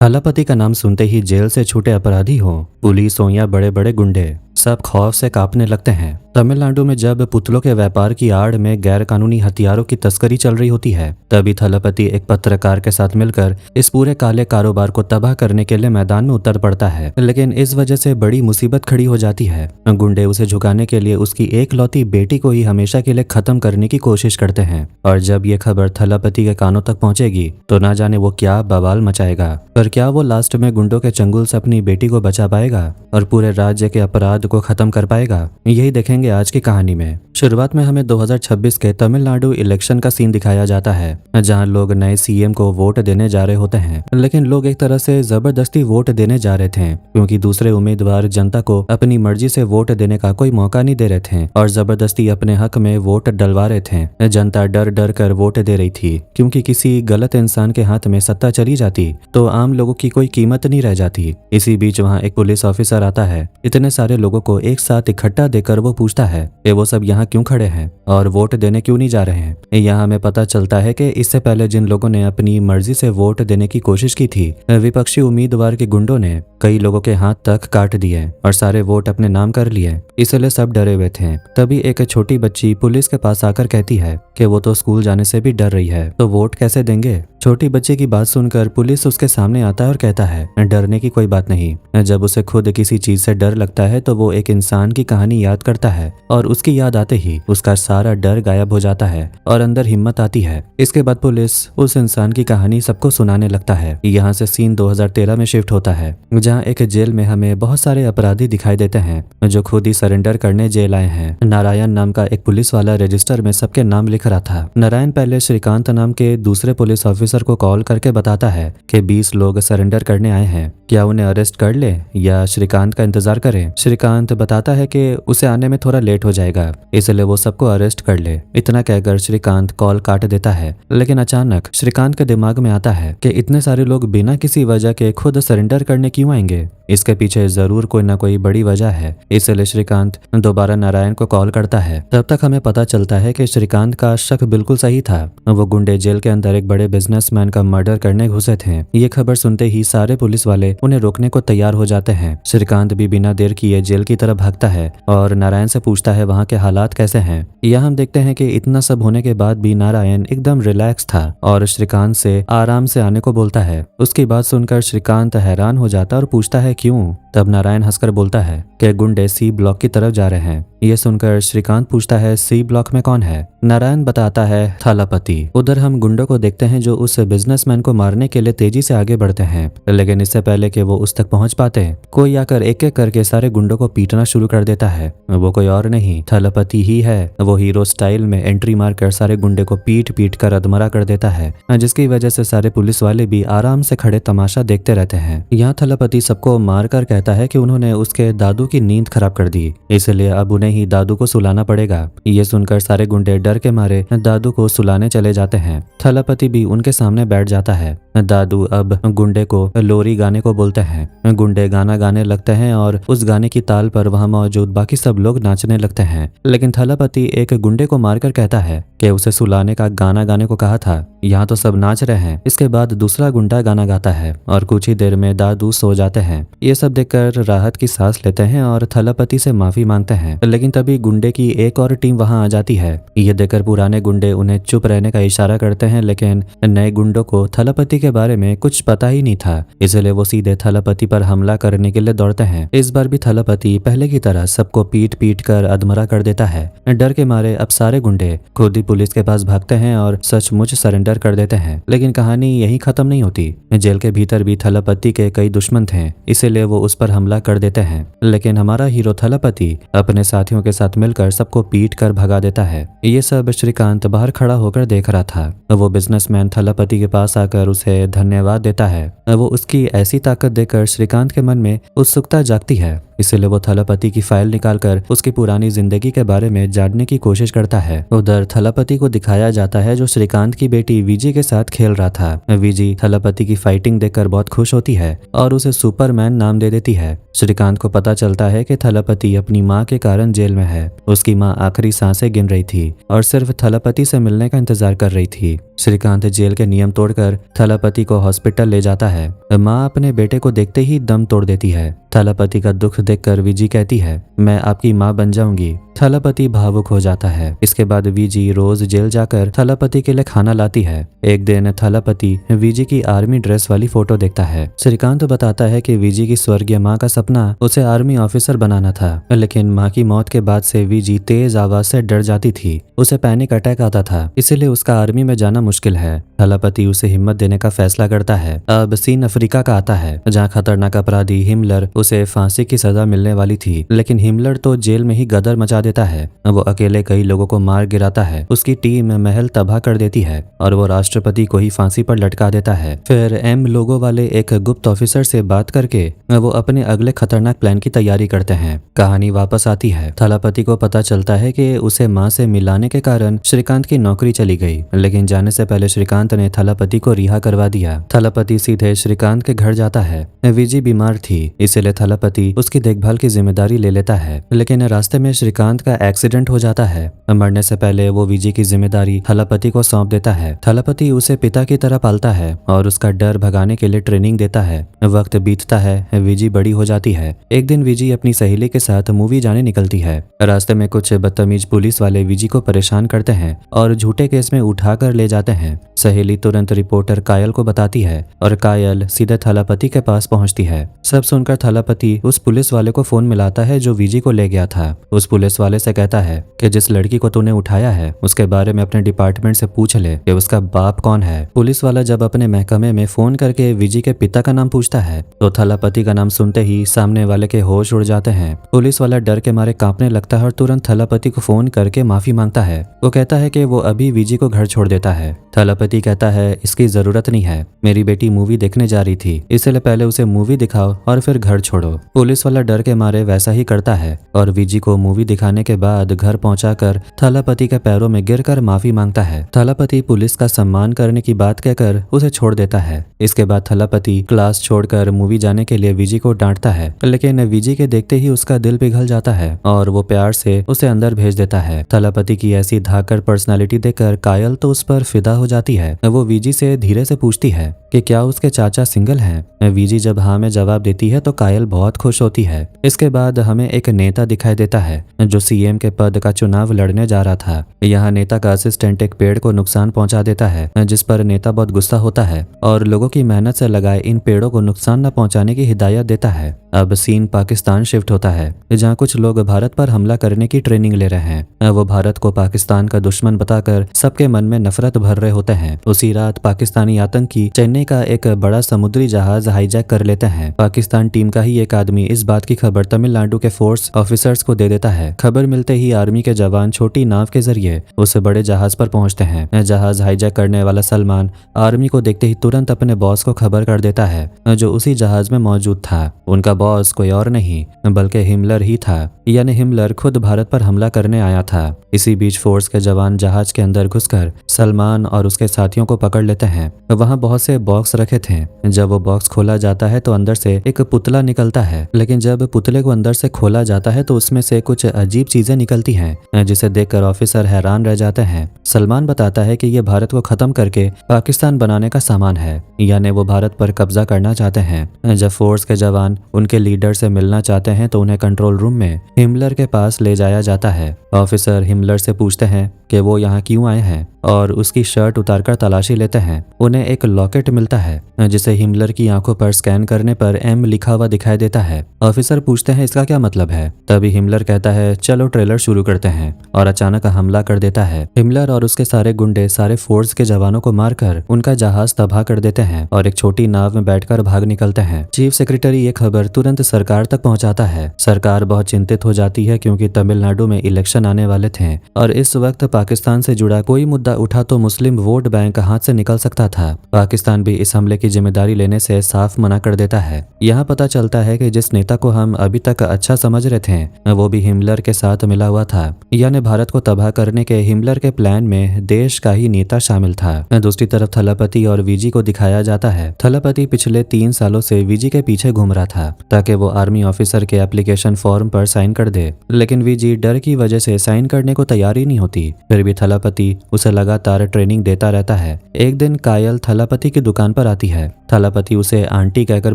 थलापति का नाम सुनते ही जेल से छूटे अपराधी हो, पुलिस हो या बड़े बड़े गुंडे, सब खौफ से कांपने लगते हैं। तमिलनाडु में जब पुतलों के व्यापार की आड़ में गैर कानूनी हथियारों की तस्करी चल रही होती है, तभी थलापति एक पत्रकार के साथ मिलकर इस पूरे काले कारोबार को तबाह करने के लिए मैदान में उतर पड़ता है। लेकिन इस वजह से बड़ी मुसीबत खड़ी हो जाती है। गुंडे उसे झुकाने के लिए उसकी एकलौती बेटी को ही हमेशा के लिए खत्म करने की कोशिश करते हैं। और जब ये खबर थलापति के कानों तक पहुंचेगी तो ना जाने वो क्या बवाल मचाएगा। पर क्या वो लास्ट में गुंडों के चंगुल से अपनी बेटी को बचा पाएगा और पूरे राज्य के अपराध को खत्म कर पाएगा? यही देखेंगे आज की कहानी में। शुरुआत में हमें 2026 के तमिलनाडु इलेक्शन का सीन दिखाया जाता है, जहां लोग नए सीएम को वोट देने जा रहे होते हैं। लेकिन लोग एक तरह से जबरदस्ती वोट देने जा रहे थे, क्योंकि दूसरे उम्मीदवार जनता को अपनी मर्जी से वोट देने का कोई मौका नहीं दे रहे थे और जबरदस्ती अपने हक में वोट डलवा रहे थे। जनता डर डर कर वोट दे रही थी, क्योंकि किसी गलत इंसान के हाथ में सत्ता चली जाती तो आम लोगों की कोई कीमत नहीं रह जाती। इसी बीच वहाँ एक पुलिस ऑफिसर आता है। इतने सारे लोगों को एक साथ इकट्ठा देकर वो पूछता है कि वो सब यहाँ क्यों खड़े हैं और वोट देने क्यों नहीं जा रहे हैं। यहाँ हमें पता चलता है कि इससे पहले जिन लोगों ने अपनी मर्जी से वोट देने की कोशिश की थी, विपक्षी उम्मीदवार के गुंडों ने कई लोगों के हाथ तक काट दिए और सारे वोट अपने नाम कर लिए। इसलिए सब डरे हुए थे। तभी एक छोटी बच्ची पुलिस के पास आकर कहती है कि वो तो स्कूल जाने से भी डर रही है, तो वोट कैसे देंगे। छोटी बच्ची की बात सुनकर पुलिस उसके सामने आता है और कहता है डरने की कोई बात नहीं। जब उसे खुद किसी चीज से डर लगता है तो वो एक इंसान की कहानी याद करता है और उसकी याद आते ही उसका सारा डर गायब हो जाता है और अंदर हिम्मत आती है। इसके बाद पुलिस उस इंसान की कहानी सबको सुनाने लगता है। यहाँ से सीन 2013 में शिफ्ट होता है, जहाँ एक जेल में हमें बहुत सारे अपराधी दिखाई देते हैं जो खुद ही सरेंडर करने जेल आए हैं। नारायण नाम का एक पुलिस वाला रजिस्टर में सबके नाम लिख रहा था। नारायण पहले श्रीकांत नाम के दूसरे पुलिस ऑफिसर को कॉल करके बताता है कि 20 लोग सरेंडर करने आए हैं, क्या उन्हें अरेस्ट कर ले या श्रीकांत का इंतजार करें। श्रीकांत बताता है कि उसे आने में थोड़ा लेट हो जाएगा, इसलिए वो सबको अरेस्ट कर ले। इतना कहकर श्रीकांत कॉल काट देता है। लेकिन अचानक श्रीकांत के दिमाग में आता है कि इतने सारे लोग बिना किसी वजह के खुद सरेंडर करने क्यों आएंगे। इसके पीछे जरूर कोई ना कोई बड़ी वजह है। इसलिए श्रीकांत दोबारा नारायण को कॉल करता है। तब तक हमें पता चलता है कि श्रीकांत का शक बिल्कुल सही था। वो गुंडे जेल के अंदर एक बड़े बिजनेसमैन का मर्डर करने घुसे थे। ये खबर सुनते ही सारे पुलिस वाले उन्हें रोकने को तैयार हो जाते हैं। श्रीकांत भी बिना देर किए जेल की तरफ भागता है और नारायण से पूछता है वहाँ के हालात कैसे हैं। यहाँ हम देखते हैं कि इतना सब होने के बाद भी नारायण एकदम रिलैक्स था और श्रीकांत से आराम से आने को बोलता है। उसकी बात सुनकर श्रीकांत हैरान हो जाता और पूछता है क्यों। तब नारायण हंसकर बोलता है कि गुंडे सी ब्लॉक की तरफ जा रहे हैं। ये सुनकर श्रीकांत पूछता है सी ब्लॉक में कौन है। नारायण बताता है थलापति। उधर हम गुंडों को देखते हैं जो उस बिजनेसमैन को मारने के लिए तेजी से आगे बढ़ते हैं, लेकिन इससे पहले कि वो उस तक पहुंच पाते कोई आकर एक एक करके सारे गुंडों को पीटना शुरू कर देता है। वो कोई और नहीं थलापति ही है। वो हीरो स्टाइल में एंट्री मारकर सारे गुंडे को पीट पीट कर अधमरा कर देता है, जिसकी वजह से सारे पुलिस वाले भी आराम से खड़े तमाशा देखते रहते हैं। यहाँ थलापति सबको मारकर कहता है कि उन्होंने उसके दादू की नींद खराब कर दी, इसलिए अब उन्हें ही दादू को सुलाना पड़ेगा। ये सुनकर सारे गुंडे डर के मारे दादू को सुलाने चले जाते हैं। थलापति भी उनके सामने बैठ जाता है। दादू अब गुंडे को लोरी गाने को बोलते हैं। गुंडे गाना गाने लगते हैं और उस गाने की ताल पर वहां मौजूद बाकी सब लोग नाचने लगते हैं। लेकिन थलापति एक गुंडे को मारकर कहता है कि उसे सुलाने का गाना गाने को कहा था, यहाँ तो सब नाच रहे हैं। इसके बाद दूसरा गुंडा गाना गाता है और कुछ ही देर में दादू सो जाते हैं। ये सब देखकर राहत की सांस लेते हैं और थलापति से माफी मांगते हैं। लेकिन तभी गुंडे की एक और टीम वहां आ जाती है। ये देखकर पुराने गुंडे उन्हें चुप रहने का इशारा करते हैं, लेकिन नए गुंडों को थलापति के बारे में कुछ पता ही नहीं था, इसलिए वो सीधे थलापति पर हमला करने के लिए दौड़ते हैं। इस बार भी थलापति पहले की तरह सबको पीट पीट कर अधमरा कर देता है। डर के मारे अब सारे गुंडे खुद ही पुलिस के पास भागते हैं और सचमुच सरेंडर कर देते हैं। लेकिन कहानी यही खत्म नहीं होती। जेल के भीतर भी थलापति के कई दुश्मन थे, इसीलिए वो उस पर हमला कर देते हैं। लेकिन हमारा हीरो थलापति अपने साथियों के साथ मिलकर सबको पीट कर भगा देता है। ये सब श्रीकांत बाहर खड़ा होकर देख रहा था। वो बिजनेसमैन थलापति के पास आकर उसे धन्यवाद देता है। वो उसकी ऐसी ताकत देकर श्रीकांत के मन में उत्सुकता जागती है इसीलिए वो थलापति की फाइल निकालकर उसकी पुरानी जिंदगी के बारे में जानने की कोशिश करता है। उधर थलापति को दिखाया जाता है जो श्रीकांत की बेटी विजी के साथ खेल रहा था। विजी थलापति की फाइटिंग देखकर बहुत खुश होती है और उसे सुपरमैन नाम दे देती है। श्रीकांत को पता चलता है कि थलापति अपनी माँ के कारण जेल में है। उसकी माँ आखिरी सांसें गिन रही थी और सिर्फ थलापति से मिलने का इंतजार कर रही थी। श्रीकांत जेल के नियम तोड़कर थलापति को हॉस्पिटल ले जाता है। माँ अपने बेटे को देखते ही दम तोड़ देती है। थलापति का दुख देखकर विजी कहती है, मैं आपकी माँ बन जाऊंगी। थलापति भावुक हो जाता है। इसके बाद विजी रोज जेल जाकर थलापति के लिए खाना लाती है। एक दिन थलापति विजी की आर्मी ड्रेस वाली फोटो देखता है। श्रीकांत बताता है कि विजी की स्वर्गीय माँ का सपना उसे आर्मी ऑफिसर बनाना था, लेकिन माँ की मौत के बाद से विजी तेज आवाज से डर जाती थी। उसे पैनिक अटैक आता था, इसीलिए उसका आर्मी में जाना मुश्किल है। थलापति उसे हिम्मत देने का फैसला करता है। अब सीन अफ्रीका का आता है, जहाँ खतरनाक अपराधी हिमलर उसे फांसी की सजा मिलने वाली थी, लेकिन हिमलर तो जेल में ही गदर मचा देता है। वो अकेले कई लोगों को मार गिराता है। उसकी टीम महल तबाह कर देती है और वो राष्ट्रपति को ही फांसी पर लटका देता है। फिर एम लोगों वाले एक गुप्त ऑफिसर से बात करके वो अपने अगले खतरनाक प्लान की तैयारी करते हैं। कहानी वापस आती है। थलापति को पता चलता है कि उसे माँ से मिलाने के कारण श्रीकांत की नौकरी चली गई, लेकिन जाने से पहले श्रीकांत ने थलापति को रिहा करवा दिया। थलापति सीधे श्रीकांत के घर जाता है। विजी बीमार थी, इसलिए थलापति उसकी देखभाल की जिम्मेदारी ले लेता है, लेकिन रास्ते में श्रीकांत का एक्सीडेंट हो जाता है। मरने से पहले वो विजी की जिम्मेदारी थलापति को सौंप देता है। थलापति उसे पिता की तरह पालता है और उसका डर भगाने के लिए ट्रेनिंग देता है। वक्त बीतता है, विजी बड़ी हो जाती है। एक दिन विजी अपनी सहेली के साथ मूवी जाने निकलती है। रास्ते में कुछ बदतमीज पुलिस वाले विजी को परेशान करते हैं और झूठे केस में उठाकर ले जाते हैं। सहेली तुरंत रिपोर्टर कायल को बताती है और कायल सीधे थलापति के पास पहुंचती है। सब सुनकर थलापति उस पुलिस वाले को फोन मिलाता है जो विजी को ले गया था। उस पुलिस वाले से कहता है कि जिस लड़की को तूने उठाया है उसके बारे में अपने डिपार्टमेंट से पूछ ले कि उसका बाप कौन है। पुलिस वाला जब अपने महकमे में फोन करके विजी के पिता का नाम पूछता है तो थलापति का नाम सुनते ही सामने वाले के होश उड़ जाते हैं। पुलिस वाला डर के मारे कांपने लगता है और तुरंत थलापति को फोन करके माफी मांगता है। वो कहता है कि वो अभी विजी को घर छोड़ देता है। थलापति कहता है इसकी जरूरत नहीं है, मेरी बेटी मूवी देखने जा रही थी, इसलिए पहले उसे मूवी दिखाओ और फिर घर छोड़ो। पुलिस वाला डर के मारे वैसा ही करता है और विजी को मूवी दिखाने के बाद घर पहुंचाकर थलापति के पैरों में गिरकर माफी मांगता है। थलापति पुलिस का सम्मान करने की बात कहकर उसे छोड़ देता है। इसके बाद थलापति क्लास छोड़कर मूवी जाने के लिए विजी को डांटता है, लेकिन विजी के देखते ही उसका दिल पिघल जाता है और वो प्यार से उसे अंदर भेज देता है। थलापति की ऐसी धाकड़ पर्सनालिटी देखकर कायल तो उस पर फिदा हो जाती है। वो विजी से धीरे से पूछती है कि क्या उसके चाचा सिंगल हैं। विजी जब हाँ में जवाब देती है तो कायल बहुत खुश होती है। इसके बाद हमें एक नेता दिखाई देता है जो सीएम के पद का चुनाव लड़ने जा रहा था। यहाँ नेता का असिस्टेंट एक पेड़ को नुकसान पहुंचा देता है, जिस पर नेता बहुत गुस्सा होता है और लोगों की मेहनत से लगाए इन पेड़ों को नुकसान न पहुंचाने की हिदायत देता है। अब सीन पाकिस्तान शिफ्ट होता है, जहाँ कुछ लोग भारत पर हमला करने की ट्रेनिंग ले रहे हैं। वो भारत को पाकिस्तान का दुश्मन बताकर सबके मन में नफरत भर रहे होते हैं। उसी रात पाकिस्तानी आतंकी चेन्नई का एक बड़ा समुद्री जहाज हाईजैक कर लेते हैं। पाकिस्तान टीम का ही एक आदमी इस बात की खबर तमिलनाडु के फोर्स ऑफिसर्स को दे देता है। खबर मिलते ही आर्मी के जवान छोटी नाव के जरिए उस बड़े जहाज पर पहुंचते हैं। जहाज हाईजैक करने वाला सलमान आर्मी को देखते ही तुरंत अपने बॉस को खबर कर देता है, जो उसी जहाज में मौजूद था। उनका बॉस कोई और नहीं बल्कि हिमलर ही था, यानी हिमलर खुद भारत पर हमला करने आया था। इसी बीच फोर्स के जवान जहाज के अंदर घुसकर सलमान और उसके साथियों को पकड़ लेते हैं। वहां बहुत से बॉक्स रखे थे। जब वो बॉक्स खोला जाता है तो अंदर से एक पुतला निकलता है, लेकिन जब पुतले को अंदर से खोला जाता है तो उसमें से कुछ अजीब चीजें निकलती हैं, जिसे देखकर ऑफिसर हैरान रह जाते हैं। सलमान बताता है कि ये भारत को खत्म करके पाकिस्तान बनाने का सामान है, यानी वो भारत पर कब्जा करना चाहते हैं। जब फोर्स के जवान उनके लीडर से मिलना चाहते हैं तो उन्हें कंट्रोल रूम में हिमलर के पास ले जाया जाता है। ऑफिसर हिमलर से पूछते हैं कि वो यहाँ क्यों आए हैं और उसकी शर्ट उतारकर तलाशी लेते हैं। उन्हें एक लॉकेट मिलता है जिसे हिमलर की आंखों पर स्कैन करने पर एम लिखा हुआ दिखाई देता है। ऑफिसर पूछते हैं इसका क्या मतलब है। तभी हिमलर कहता है चलो ट्रेलर शुरू करते हैं, और अचानक हमला कर देता है। हिमलर और उसके सारे गुंडे सारे फोर्स के जवानों को मारकर उनका जहाज तबाह कर देते हैं। हैं और एक छोटी नाव में बैठकर भाग निकलते हैं। चीफ सेक्रेटरी ये खबर तुरंत सरकार तक पहुंचाता है। सरकार बहुत चिंतित हो जाती है क्योंकि तमिलनाडु में इलेक्शन आने वाले थे और इस वक्त पाकिस्तान से जुड़ा कोई मुद्दा उठा तो मुस्लिम वोट बैंक हाथ से निकल सकता था। पाकिस्तान भी इस हमले की जिम्मेदारी लेने से साफ मना कर देता है। यहाँ पता चलता है कि जिस नेता को हम अभी तक अच्छा समझ रहे थे वो भी हिमलर के साथ मिला हुआ था, यानी भारत को तबाह करने के हिमलर के प्लान में देश का ही नेता शामिल था। दूसरी तरफ थलापति और वीजी को दिखाया जाता है। थलापति पिछले 3 सालों से वीजी के पीछे घूम रहा था ताकि वो आर्मी ऑफिसर के एप्लीकेशन फॉर्म पर साइन कर दे, लेकिन वीजी डर की वजह से साइन करने को तैयार ही नहीं होती। फिर भी थलापति उसे लगातार ट्रेनिंग देता रहता है। एक दिन कायल थलापति की दुकान पर आती है। थलापति उसे आंटी कहकर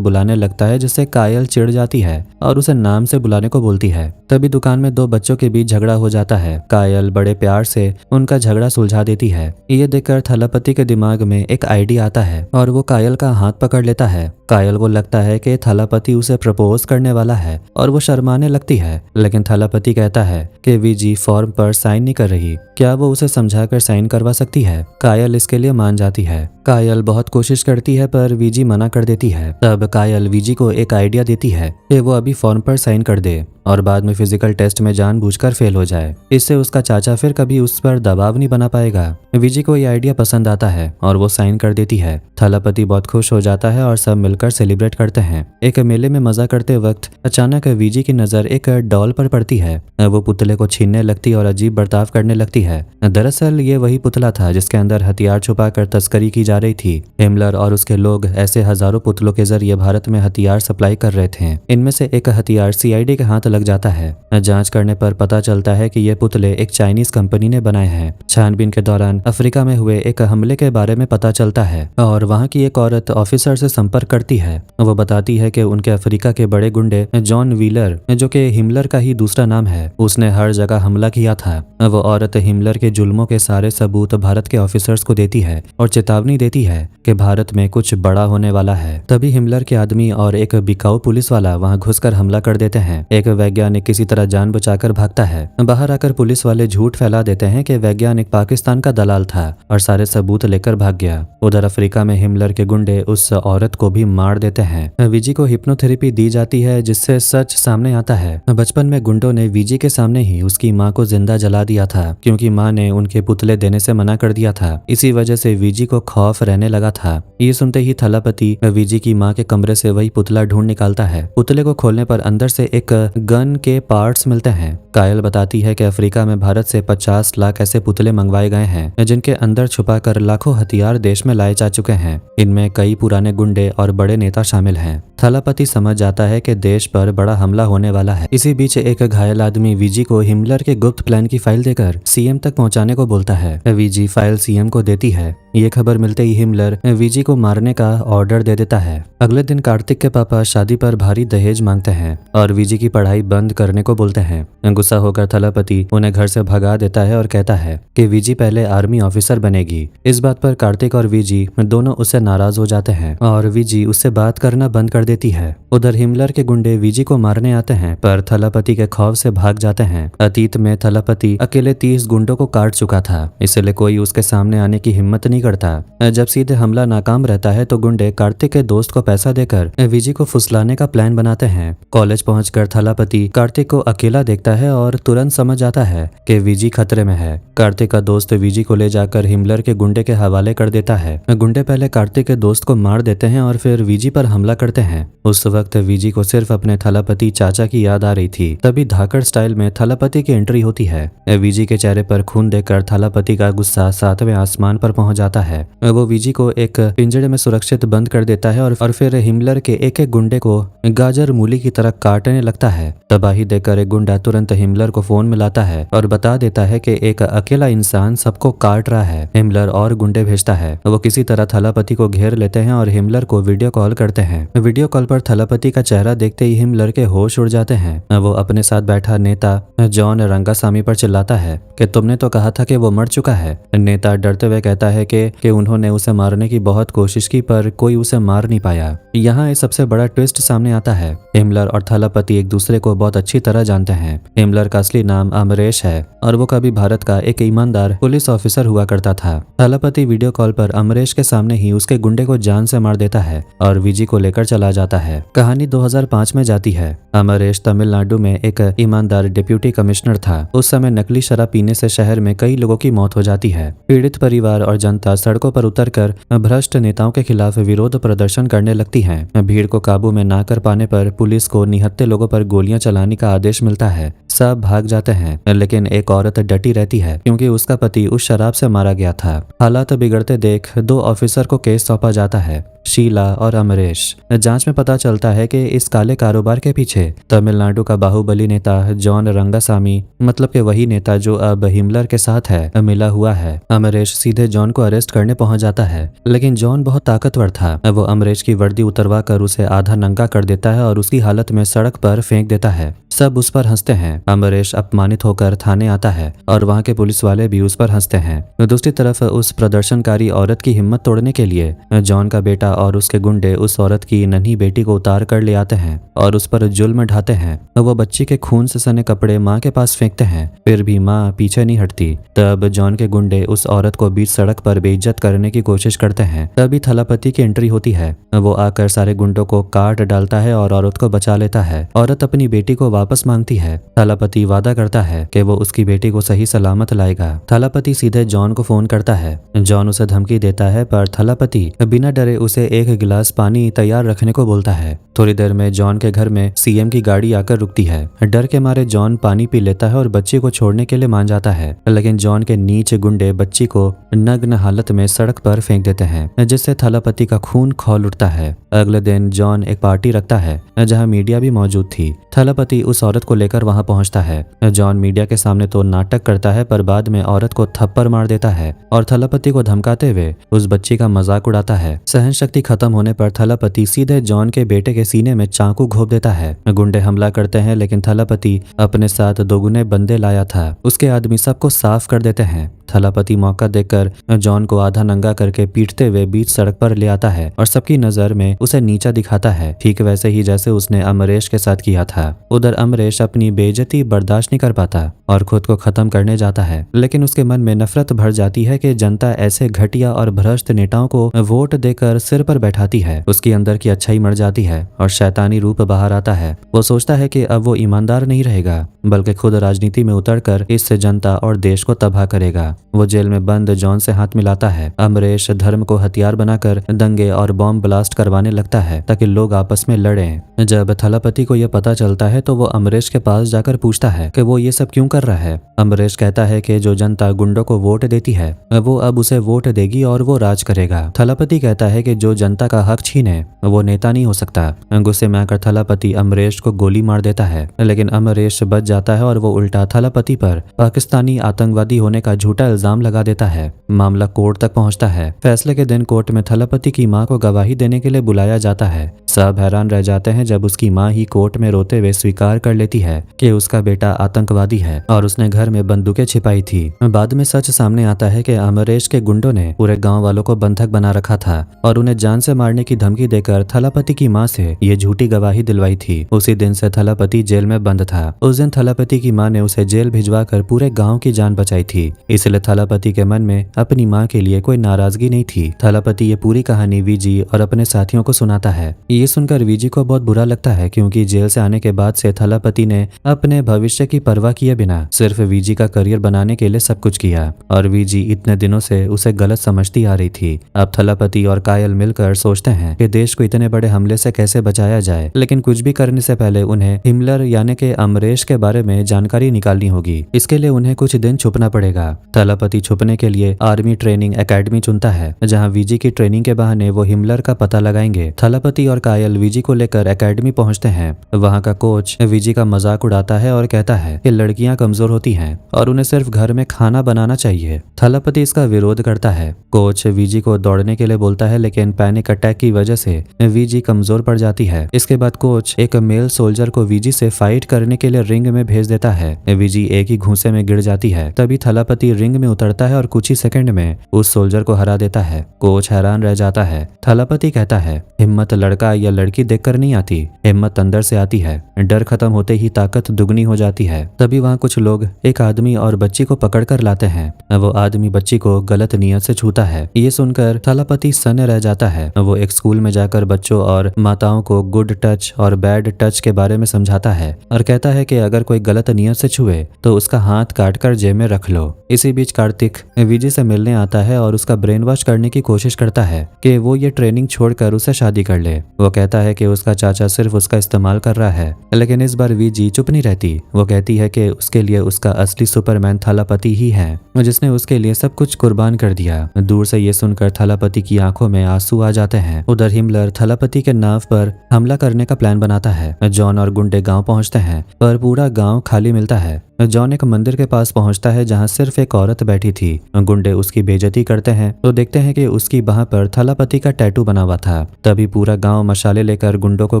बुलाने लगता है, जिससे कायल चिढ़ जाती है और उसे नाम से बुलाने को बोलती है। तभी दुकान में 2 बच्चों के बीच झगड़ा हो जाता है। कायल बड़े प्यार से उनका झगड़ा सुलझा देती है। ये देखकर थलापति के दिमाग में एक आइडिया आता है और वो कायल का हाथ पकड़ लेता है। कायल को लगता है कि थलापति उसे प्रपोज करने वाला है और वो शर्माने लगती है, लेकिन थलापति कहता है कि वीजी फॉर्म पर साइन नहीं कर रही, क्या वो उसे समझाकर साइन करवा सकती है। कायल इसके लिए मान जाती है। कायल बहुत कोशिश करती है पर वीजी मना कर देती है। तब कायल वीजी को एक आइडिया देती है कि वो अभी फॉर्म पर साइन कर दे और बाद में फिजिकल टेस्ट में जानबूझकर फेल हो जाए। इससे उसका चाचा फिर कभी उस पर दबाव नहीं बना पाएगा। वीजी को ये आइडिया पसंद आता है और वो साइन कर देती है। थलापति बहुत खुश हो जाता है और सब मिलकर सेलिब्रेट करते हैं। एक मेले में मजा करते वक्त अचानक वीजी की नजर एक डॉल पर पड़ती है। वो पुतले को छीनने लगती और अजीब बर्ताव करने लगती है। दरअसल ये वही पुतला था जिसके अंदर हथियार छुपाकर तस्करी की जा रही थी। हिमलर और उसके लोग ऐसे हजारों पुतलों के जरिए भारत में हथियार सप्लाई कर रहे थे। इनमें से एक हथियार सीआईडी के हाथ लग जाता है। जांच करने पर पता चलता है कि ये पुतले एक चाइनीज कंपनी ने बनाए हैं। छानबीन के दौरान अफ्रीका में हुए एक हमले के बारे में पता चलता है और वहाँ की एक औरत ऑफिसर से संपर्क करती है। वो बताती है कि उनके अफ्रीका के बड़े गुंडे जॉन व्हीलर, जो कि हिमलर का ही दूसरा नाम है, उसने हर जगह हमला किया था। वो औरत हिमलर के जुल्मों के सारे सबूत भारत के ऑफिसर्स को देती है और चेतावनी देती है कि भारत में कुछ बड़ा होने वाला है। तभी हिमलर के आदमी और एक बिकाऊ पुलिस वाला वहाँ घुसकर हमला कर देते हैं। एक वैज्ञानिक किसी तरह जान बचाकर भागता है। बाहर आकर पुलिस वाले झूठ फैला देते हैं कि वैज्ञानिक पाकिस्तान का दलाल था और सारे सबूत लेकर भाग गया। उधर अफ्रीका में हिमलर के गुंडे उस औरत को भी मार देते हैं। वीजी को हिप्नोथेरेपी दी जाती है जिससे सच सामने आता है। बचपन में गुंडों ने वीजी के सामने ही उसकी माँ को जिंदा जला दिया था क्योंकि माँ ने उनके पुतले देने से मना कर दिया था। इसी वजह से वीजी को खौफ रहने लगा था। ये सुनते ही थलापति वीजी की माँ के कमरे से वही पुतला ढूंढ निकालता है। पुतले को खोलने पर अंदर से एक गन के पार्ट्स मिलते हैं। कायल बताती है कि अफ्रीका में भारत से 50 लाख ऐसे पुतले मंगवाए गए हैं जिनके अंदर छुपाकर लाखों हथियार देश में लाए जा चुके हैं। इनमें कई पुराने गुंडे और बड़े नेता शामिल हैं। थलापति समझ जाता है कि देश पर बड़ा हमला होने वाला है। इसी बीच एक घायल आदमी वीजी को हिमलर के गुप्त प्लान की फाइल देकर सीएम तक पहुंचाने को बोलता है। वीजी फाइल सीएम को देती है। ये खबर मिलते ही हिमलर वीजी को मारने का ऑर्डर दे देता है। अगले दिन कार्तिक के पापा शादी पर भारी दहेज मांगते हैं और वीजी की पढ़ाई बंद करने को बोलते हैं। गुस्सा होकर थलापति उन्हें घर से भगा देता है और कहता है कि वीजी पहले आर्मी ऑफिसर बनेगी। इस बात पर कार्तिक और वीजी दोनों उससे नाराज हो जाते हैं और वीजी उससे बात करना बंद कर देती है। उधर हिमलर के गुंडे वीजी को मारने आते हैं पर थलापति के खौफ से भाग जाते हैं। अतीत में थलापति अकेले 30 गुंडों को काट चुका था, इसलिए कोई उसके सामने आने की हिम्मत नहीं करता। जब सीधे हमला नाकाम रहता है तो गुंडे कार्तिक के दोस्त को पैसा देकर वीजी को फुसलाने का प्लान बनाते हैं। कॉलेज पहुंचकर थलापति कार्तिक को अकेला देखता है और तुरंत समझ जाता है कि वीजी खतरे में है। कार्तिक का दोस्त वीजी को ले जाकर हिमलर के गुंडे के हवाले कर देता है। गुंडे पहले कार्तिक के दोस्त को मार देते हैं और फिर वीजी पर हमला करते हैं। उस वक्त वीजी को सिर्फ अपने थलापति चाचा की याद आ रही थी। तभी धाकड़ स्टाइल में थलापति की एंट्री होती है। वीजी के चेहरे पर खून देखकर थलापति का गुस्सा 7वें आसमान पर पहुंच जाता है। वो वीजी को एक पिंजरे में सुरक्षित बंद कर देता है और फिर हिमलर के एक एक गुंडे को गाजर मूली की तरह काटने लगता है। तबाही देखकर एक गुंडा तुरंत हिमलर को फोन मिलाता है और बता देता है कि एक अकेला इंसान सबको काट रहा है। हिमलर और गुंडे भेजता है। वो किसी तरह थलापति को घेर लेते हैं और हिमलर को वीडियो कॉल करते हैं। वीडियो कॉल पर थलापति थलापति का चेहरा देखते ही हिमलर के होश उड़ जाते हैं। वो अपने साथ बैठा नेता जॉन रंगासामी पर चिल्लाता है कि तुमने तो कहा था कि वो मर चुका है। नेता डरते हुए कहता है कि उन्होंने उसे मारने की बहुत कोशिश की पर कोई उसे मार नहीं पाया। यहाँ एक सबसे बड़ा ट्विस्ट सामने आता है। हिमलर और थलापति एक दूसरे को बहुत अच्छी तरह जानते हैं। हिमलर का असली नाम अमरेश है और वो कभी भारत का एक ईमानदार पुलिस ऑफिसर हुआ करता था। थलापति वीडियो कॉल पर अमरेश के सामने ही उसके गुंडे को जान से मार देता है और विजी को लेकर चला जाता है। कहानी 2005 में जाती है। अमरेश तमिलनाडु में एक ईमानदार डिप्यूटी कमिश्नर था। उस समय नकली शराब पीने से शहर में कई लोगों की मौत हो जाती है। पीड़ित परिवार और जनता सड़कों पर उतरकर भ्रष्ट नेताओं के खिलाफ विरोध प्रदर्शन करने लगती है। भीड़ को काबू में ना कर पाने पर पुलिस को निहत्थे लोगों पर गोलियां चलाने का आदेश मिलता है। सब भाग जाते हैं लेकिन एक औरत डटी रहती है क्योंकि उसका पति उस शराब से मारा गया था। हालात बिगड़ते देख 2 ऑफिसर को केस सौंपा जाता है, शीला और अमरेश। जांच में पता चलता है कि इस काले कारोबार के पीछे तमिलनाडु का बाहुबली नेता जॉन रंगासामी, मतलब कि वही नेता जो अब हिमलर के साथ है, मिला हुआ है। अमरेश सीधे जॉन को अरेस्ट करने पहुंच जाता है लेकिन जॉन बहुत ताकतवर था। वो अमरेश की वर्दी उतरवा कर उसे आधा नंगा कर देता है और उसकी हालत में सड़क पर फेंक देता है। सब उस पर हंसते हैं। अमरेश अपमानित होकर थाने आता है और वहां के पुलिस वाले भी उस पर हंसते हैं। दूसरी तरफ उस प्रदर्शनकारी औरत की हिम्मत तोड़ने के लिए जॉन का बेटा और उसके गुंडे उस औरत की नन्ही बेटी को उतार कर ले आते हैं और उस पर जुल्म ढाते हैं। वो बच्ची के खून से सने कपड़े माँ के पास फेंकते हैं, फिर भी माँ पीछे नहीं हटती। तब जॉन के गुंडे उस औरत को बीच सड़क पर बेइज्जत करने की कोशिश करते हैं। तभी थलापति की एंट्री होती है। वो आकर सारे गुंडों को काट डालता है और औरत को बचा लेता है। औरत अपनी बेटी को वापस मांगती है। थलापति वादा करता है कि वो उसकी बेटी को सही सलामत लाएगा। थलापति सीधे जॉन को फोन करता है। जॉन उसे धमकी देता है पर थलापति बिना डरे उसे एक गिलास पानी तैयार रखने को बोलता है। थोड़ी देर में जॉन के घर में सीएम की गाड़ी आकर रुकती है। डर के मारे जॉन पानी पी लेता है और बच्ची को छोड़ने के लिए मान जाता है, लेकिन जॉन के नीच गुंडे बच्ची को नग्न हालत में सड़क पर फेंक देते हैं, जिससे थलापति का खून खौल उठता है। अगले दिन जॉन एक पार्टी रखता है जहां मीडिया भी मौजूद थी। थलापति उस औरत को लेकर वहां पहुंचता है। जॉन मीडिया के सामने तो नाटक करता है पर बाद में औरत को थप्पड़ मार देता है और थलापति को धमकाते हुए उस बच्ची का मजाक उड़ाता है। सहन शक्ति खत्म होने पर थलापति सीधे जॉन के बेटे के सीने में चाकू घोंप देता है। गुंडे हमला करते हैं लेकिन थलापति अपने साथ 2 गुने बंदे लाया था। उसके आदमी सबको साफ कर देते हैं। थलापति मौका देखकर जॉन को आधा नंगा करके पीटते हुए बीच सड़क पर ले आता है और सबकी नजर में उसे नीचा दिखाता है, ठीक वैसे ही जैसे उसने अमरेश के साथ किया था। उधर अमरेश अपनी बेइज्जती बर्दाश्त नहीं कर पाता और खुद को खत्म करने जाता है, लेकिन उसके मन में नफरत भर जाती है कि जनता ऐसे घटिया और भ्रष्ट नेताओं को वोट देकर सिर पर बैठाती है। उसके अंदर की अच्छाई मर जाती है और शैतानी रूप बाहर आता है। वो सोचता है कि अब वो ईमानदार नहीं रहेगा बल्कि खुद राजनीति में उतरकर इससे जनता और देश को तबाह करेगा। वो जेल में बंद जॉन से हाथ मिलाता है। अमरेश धर्म को हथियार बनाकर दंगे और बॉम्ब ब्लास्ट करवाने लगता है ताकि लोग आपस में लड़ें। जब थलापति को यह पता चलता है तो वो अमरेश के पास जाकर पूछता है कि वो ये सब क्यों कर रहा है। अमरेश कहता है कि जो जनता गुंडों को वोट देती है वो अब उसे वोट देगी और वो राज करेगा। थलापति कहता है कि जो जनता का हक छीने वो नेता नहीं हो सकता। गुस्से में आकर थलापति अमरेश को गोली मार देता है, लेकिन अमरेश बच जाता है और वो उल्टा थलापति पर पाकिस्तानी आतंकवादी होने का झूठा इल्जाम लगा देता है। मामला कोर्ट तक पहुंचता है। फैसले के दिन कोर्ट में थलापति की मां को गवाही देने के लिए बुलाया जाता है। सब हैरान रह जाते हैं जब उसकी मां ही कोर्ट में रोते हुए स्वीकार कर लेती है कि उसका बेटा आतंकवादी है और उसने घर में बंदूकें छिपाई थी। बाद में सच सामने आता है कि अमरेश के गुंडों ने पूरे गांव वालों को बंधक बना रखा था और उन्हें जान से मारने की धमकी देकर थलापति की मां से ये झूठी गवाही दिलवाई थी। उसी दिन से थलापति जेल में बंद था। उस दिन थलापति की मां ने उसे जेल भिजवा कर पूरे गाँव की जान बचाई थी, इसलिए थलापति के मन में अपनी मां के लिए कोई नाराजगी नहीं थी। थलापति ये पूरी कहानी विजी और अपने साथियों को सुनाता है। ये सुनकर विजी को बहुत बुरा लगता है क्योंकि जेल से आने के बाद से थलापति ने अपने भविष्य की परवाह किए बिना सिर्फ विजी का करियर बनाने के लिए सब कुछ किया और विजी इतने दिनों से उसे गलत समझती आ रही थी। अब थलापति और कायल मिलकर सोचते हैं कि देश को इतने बड़े हमले से कैसे बचाया जाए, लेकिन कुछ भी करने से पहले उन्हें हिमलर यानी कि अमरेश के बारे में जानकारी निकालनी होगी। इसके लिए उन्हें कुछ दिन छुपना पड़ेगा। थलापति छुपने के लिए आर्मी ट्रेनिंग एकेडमी चुनता है जहाँ विजी की ट्रेनिंग के बहाने वो हिमलर का पता लगाएंगे। थलापति और घायल विजी को लेकर एकेडमी पहुंचते हैं। वहां का कोच विजी का मजाक उड़ाता है और कहता है कि लड़कियां कमजोर होती हैं और उन्हें सिर्फ घर में खाना बनाना चाहिए। थलापति इसका विरोध करता है। कोच विजी को दौड़ने के लिए बोलता है, लेकिन पैनिक अटैक की वजह से विजी कमजोर पड़ जाती है। इसके बाद कोच एक मेल सोल्जर को विजी से फाइट करने के लिए रिंग में भेज देता है। विजी एक ही घूंसे में गिर जाती है। तभी थलापति रिंग में उतरता है और कुछ ही सेकंड में उस सोल्जर को हरा देता है। कोच हैरान रह जाता है। थलापति कहता है, हिम्मत लड़का या लड़की देखकर नहीं आती, हिम्मत अंदर से आती है। डर खत्म होते ही ताकत दुगनी हो जाती है। तभी वहाँ कुछ लोग एक आदमी और बच्ची को पकड़ कर लाते हैं। वो आदमी बच्ची को गलत नियत से छूता है। ये सुनकर थलापति सन्न रह जाता है। वो एक स्कूल में जाकर बच्चों और माताओं को गुड टच और बैड टच के बारे में समझाता है और कहता है कि अगर कोई गलत नियत से छुए तो उसका हाथ काट कर जेब में रख लो। इसी बीच कार्तिक विजय से मिलने आता है और उसका ब्रेन वॉश करने की कोशिश करता है कि वो ये ट्रेनिंग छोड़कर उसे शादी कर ले। वो कहता है कि उसका चाचा सिर्फ उसका इस्तेमाल कर रहा है, लेकिन इस बार विजी चुप नहीं रहती। वो कहती है कि उसके लिए उसका असली सुपरमैन थलापति ही है, जिसने उसके लिए सब कुछ कुर्बान कर दिया। दूर से ये सुनकर थलापति की आंखों में आंसू आ जाते हैं। उधर हिमलर थलापति के नाव पर हमला करने का प्लान बनाता है। जॉन और गुंडे गांव पहुंचते हैं, पर पूरा गांव खाली मिलता है। जॉन एक मंदिर के पास पहुंचता है जहां सिर्फ एक औरत बैठी थी। गुंडे उसकी बेइज्जती करते हैं तो देखते हैं कि उसकी बाह पर थलापति का टैटू बना हुआ था। तभी पूरा गांव मशाले लेकर गुंडों को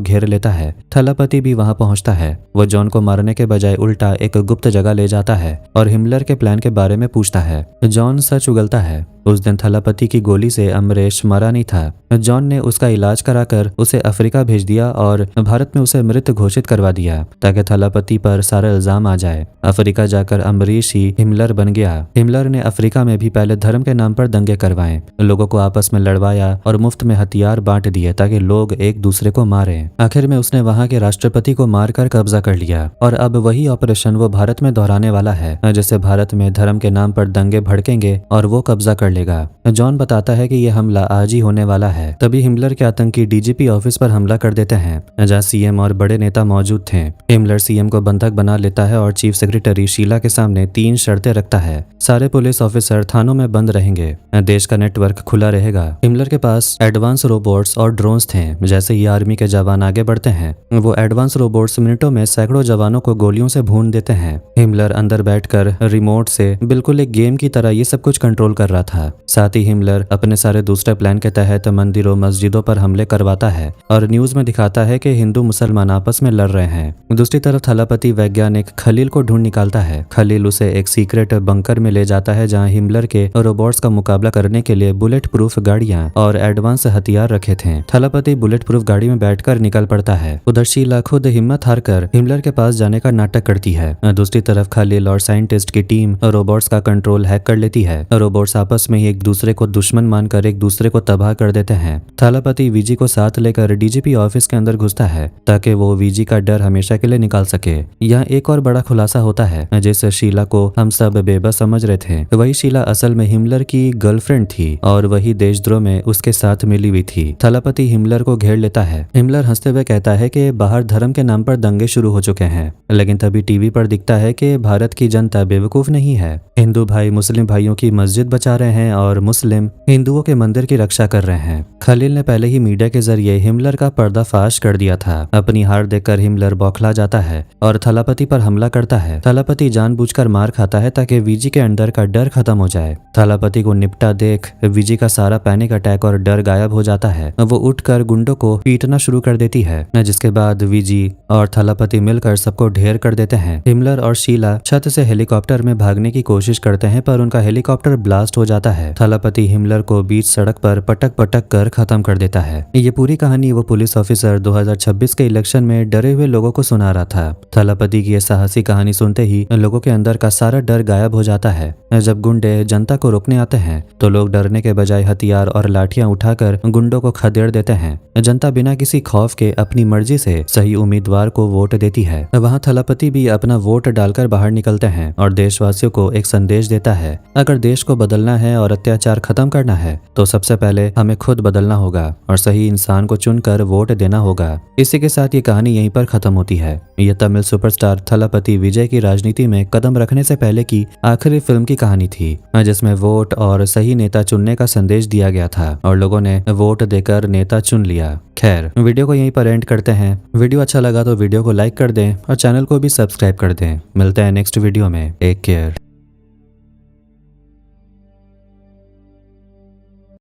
घेर लेता है। थलापति भी वहां पहुंचता है। वो जॉन को मारने के बजाय उल्टा एक गुप्त जगह ले जाता है और हिमलर के प्लान के बारे में पूछता है। जॉन सच उगलता है। उस दिन थलापति की गोली से अमरेश मरा नहीं था। जॉन ने उसका इलाज कराकर उसे अफ्रीका भेज दिया और भारत में उसे मृत घोषित करवा दिया ताकि थलापति पर सारा इल्जाम आ जाए। अफ्रीका जाकर अमरीश ही हिमलर बन गया। हिमलर ने अफ्रीका में भी पहले धर्म के नाम पर दंगे करवाए, लोगों को आपस में लड़वाया और मुफ्त में हथियार बांट दिए ताकि लोग एक दूसरे को मारें। आखिर में उसने वहां के राष्ट्रपति को मारकर कब्जा कर लिया और अब वही ऑपरेशन वो भारत में दोहराने वाला है, जैसे भारत में धर्म के नाम पर दंगे भड़केंगे और वो कब्जा कर लेगा। जॉन बताता है कि यह हमला आज ही होने वाला है। तभी हिमलर के आतंकी डीजीपी ऑफिस पर हमला कर देते हैं जहां सीएम और बड़े नेता मौजूद थे। हिमलर सीएम को बंधक बना लेता है और चीफ सेक्रेटरी शीला के सामने 3 शर्तें रखता है। सारे पुलिस ऑफिसर थानों में बंद रहेंगे, देश का नेटवर्क खुला रहेगा। हिमलर के पास एडवांस रोबोट्स और ड्रोन्स थे। जैसे ही आर्मी के जवान आगे बढ़ते हैं, वो एडवांस रोबोट्स मिनटों में सैकड़ों जवानों को गोलियों से भून देते हैं। हिमलर अंदर बैठकर रिमोट से बिल्कुल एक गेम की तरह ये सब कुछ कंट्रोल कर रहा था। साथ ही हिमलर अपने सारे दूसरे प्लान के तहत मंदिरों मस्जिदों पर हमले करवाता है और न्यूज में दिखाता है कि हिंदू मुसलमान आपस में लड़ रहे हैं। दूसरी तरफ थलापति वैज्ञानिक खलील को ढूंढ निकालता है। खलील उसे एक सीक्रेट बंकर में ले जाता है जहां हिमलर के रोबोट्स का मुकाबला करने के लिए बुलेट प्रूफ गाड़ियां और एडवांस हथियार रखे थे। थलापति बुलेट प्रूफ गाड़ी में बैठकर निकल पड़ता है। उधर शीला खुद हिम्मत हारकर हिमलर के पास जाने का नाटक करती है। दूसरी तरफ खलील और साइंटिस्ट की टीम रोबोट्स का कंट्रोल हैक कर लेती है। रोबोट्स आपस में ही एक दूसरे को दुश्मन मानकर एक दूसरे को तबाह कर देते हैं। थलापति विजी को साथ लेकर डीजीपी ऑफिस के अंदर घुसता है ताकि वो विजी का डर हमेशा के लिए निकाल सके। यहाँ एक और बड़ा खुलासा होता है, जिस शीला को हम सब बेबस समझ रहे थे, वही शीला असल में हिमलर की गर्लफ्रेंड थी और वही देशद्रोह में उसके साथ मिली हुई थी। थलापति हिमलर को घेर लेता है। हिमलर हंसते हुए कहता है कि बाहर धर्म के नाम पर दंगे शुरू हो चुके हैं, लेकिन तभी टीवी पर दिखता है कि भारत की जनता बेवकूफ नहीं है। हिंदू भाई मुस्लिम भाइयों की मस्जिद बचा रहे हैं और मुस्लिम हिंदुओं के मंदिर की रक्षा कर रहे हैं। खलील ने पहले ही मीडिया के जरिए हिमलर का पर्दाफाश कर दिया था। अपनी हार देखकर हिमलर बौखला जाता है और थलापति पर हमला करता है। थलापति जानबूझकर मार खाता है ताकि विजी के अंदर का डर खत्म हो जाए। थलापति को निपटा देख विजी का सारा पैनिक अटैक और डर गायब हो जाता है। वो उठकर गुंडों को पीटना शुरू कर देती है, जिसके बाद विजी और थलापति मिलकर सबको ढेर कर देते हैं। हिमलर और शीला छत से हेलीकॉप्टर में भागने की कोशिश करते हैं, पर उनका हेलीकॉप्टर ब्लास्ट हो जाता है। थलापति हिमलर को बीच सड़क पर पटक पटक कर खत्म कर देता है। ये पूरी कहानी वो पुलिस ऑफिसर 2026 के इलेक्शन में डरे हुए लोगों को सुना रहा था। थलापति की ये साहसी कहानी सुनते ही लोगों के अंदर का सारा डर गायब हो जाता है। जब गुंडे जनता को रोकने आते हैं तो लोग डरने के बजाय हथियार और लाठियां उठाकर गुंडों को खदेड़ देते हैं। जनता बिना किसी खौफ के अपनी मर्जी से सही उम्मीदवार को वोट देती है। वहाँ थलापति भी अपना वोट डालकर बाहर निकलते हैं और देशवासियों को एक संदेश देता है, अगर देश को बदलना है अन्याय और अत्याचार खत्म करना है तो सबसे पहले हमें खुद बदलना होगा और सही इंसान को चुनकर वोट देना होगा। इसी के साथ ये कहानी यहीं पर खत्म होती है। ये तमिल सुपरस्टार थलापति विजय की राजनीति में कदम रखने से पहले की आखिरी फिल्म की कहानी थी, जिसमें वोट और सही नेता चुनने का संदेश दिया गया था और लोगों ने वोट देकर नेता चुन लिया। खैर, वीडियो को यहीं पर एंड करते हैं। वीडियो अच्छा लगा तो वीडियो को लाइक कर दें और चैनल को भी सब्सक्राइब कर दें। मिलते हैं नेक्स्ट वीडियो में। Take care.